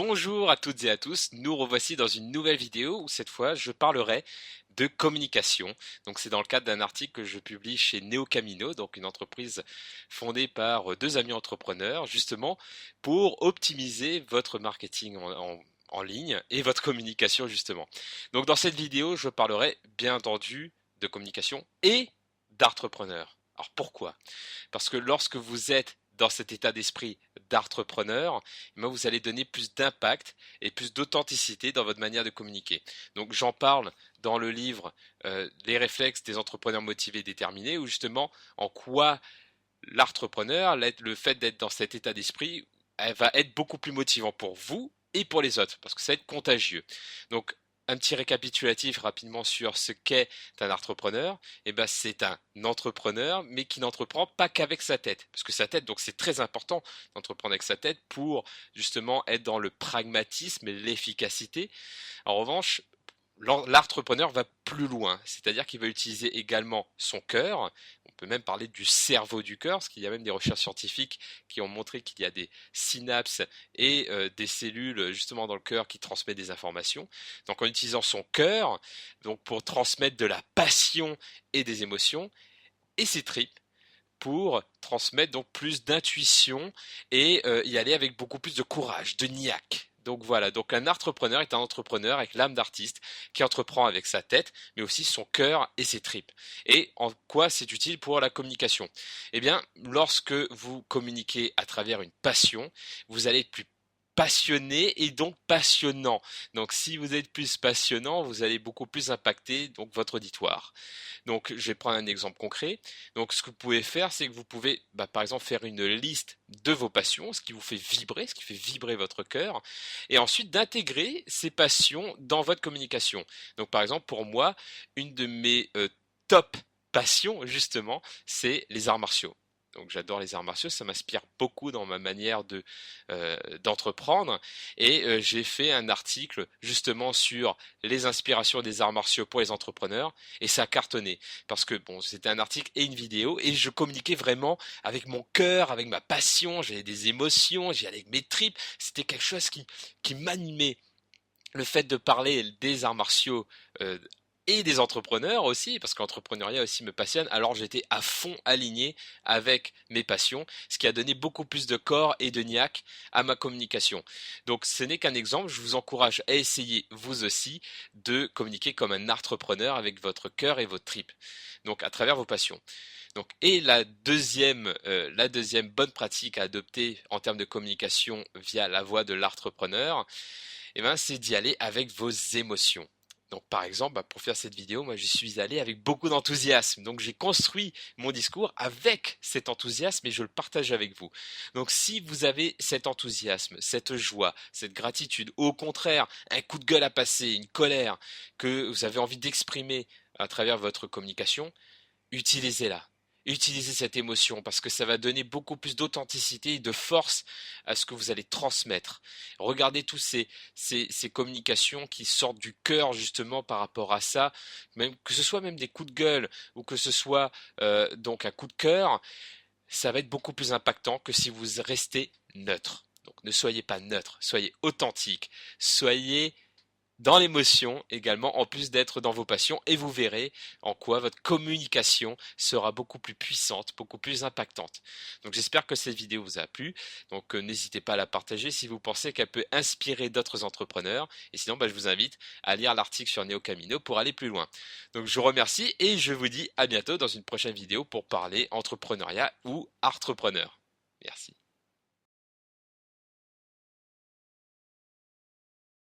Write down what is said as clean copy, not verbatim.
Bonjour à toutes et à tous, nous revoici dans une nouvelle vidéo où cette fois je parlerai de communication. Donc c'est dans le cadre d'un article que je publie chez NeoCamino, donc une entreprise fondée par deux amis entrepreneurs, justement pour optimiser votre marketing en ligne et votre communication justement. Donc dans cette vidéo je parlerai bien entendu de communication et d'entrepreneur. Alors pourquoi? Parce que lorsque vous êtes dans cet état d'esprit d'entrepreneur, vous allez donner plus d'impact et plus d'authenticité dans votre manière de communiquer. Donc j'en parle dans le livre Les réflexes des entrepreneurs motivés et déterminés, où justement en quoi l'entrepreneur, le fait d'être dans cet état d'esprit, elle va être beaucoup plus motivant pour vous et pour les autres, parce que ça va être contagieux. Donc un petit récapitulatif rapidement sur ce qu'est un entrepreneur. Eh ben, c'est un entrepreneur, mais qui n'entreprend pas qu'avec sa tête. Parce que sa tête, donc c'est très important d'entreprendre avec sa tête pour justement être dans le pragmatisme et l'efficacité. En revanche, l'entrepreneur va plus loin, c'est-à-dire qu'il va utiliser également son cœur. On peut même parler du cerveau du cœur, parce qu'il y a même des recherches scientifiques qui ont montré qu'il y a des synapses et des cellules justement dans le cœur qui transmettent des informations. Donc en utilisant son cœur, donc pour transmettre de la passion et des émotions, et ses tripes pour transmettre donc plus d'intuition et y aller avec beaucoup plus de courage, de niaque. Donc voilà, donc un entrepreneur est un entrepreneur avec l'âme d'artiste qui entreprend avec sa tête, mais aussi son cœur et ses tripes. Et en quoi c'est utile pour la communication? Eh bien, lorsque vous communiquez à travers une passion, vous allez être plus passionné et donc passionnant. Donc si vous êtes plus passionnant, vous allez beaucoup plus impacter donc votre auditoire. Donc je vais prendre un exemple concret. Donc ce que vous pouvez faire, c'est que vous pouvez par exemple faire une liste de vos passions, ce qui vous fait vibrer, ce qui fait vibrer votre cœur, et ensuite d'intégrer ces passions dans votre communication. Donc par exemple pour moi, une de mes top passions justement, c'est les arts martiaux. Donc j'adore les arts martiaux, ça m'inspire beaucoup dans ma manière d'entreprendre. Et j'ai fait un article justement sur les inspirations des arts martiaux pour les entrepreneurs, et ça a cartonné parce que bon, c'était un article et une vidéo, et je communiquais vraiment avec mon cœur, avec ma passion, j'avais des émotions, j'y allais avec mes tripes, c'était quelque chose qui m'animait. Le fait de parler des arts martiaux et des entrepreneurs aussi, parce que l'entrepreneuriat aussi me passionne, alors j'étais à fond aligné avec mes passions, ce qui a donné beaucoup plus de corps et de niaque à ma communication. Donc ce n'est qu'un exemple, je vous encourage à essayer vous aussi de communiquer comme un entrepreneur avec votre cœur et votre tripes, donc à travers vos passions. Donc, et la deuxième bonne pratique à adopter en termes de communication via la voie de l'entrepreneur, eh ben, c'est d'y aller avec vos émotions. Donc par exemple, pour faire cette vidéo, moi j'y suis allé avec beaucoup d'enthousiasme. Donc j'ai construit mon discours avec cet enthousiasme et je le partage avec vous. Donc si vous avez cet enthousiasme, cette joie, cette gratitude, ou au contraire un coup de gueule à passer, une colère que vous avez envie d'exprimer à travers votre communication, utilisez-la. Utilisez cette émotion parce que ça va donner beaucoup plus d'authenticité et de force à ce que vous allez transmettre. Regardez tous ces communications qui sortent du cœur justement par rapport à ça, même que ce soit même des coups de gueule ou que ce soit donc un coup de cœur, ça va être beaucoup plus impactant que si vous restez neutre. Donc ne soyez pas neutre, soyez authentique, soyez dans l'émotion également, en plus d'être dans vos passions, et vous verrez en quoi votre communication sera beaucoup plus puissante, beaucoup plus impactante. Donc j'espère que cette vidéo vous a plu, donc n'hésitez pas à la partager si vous pensez qu'elle peut inspirer d'autres entrepreneurs, et sinon je vous invite à lire l'article sur NeoCamino pour aller plus loin. Donc je vous remercie et je vous dis à bientôt dans une prochaine vidéo pour parler entrepreneuriat ou entrepreneur. Merci.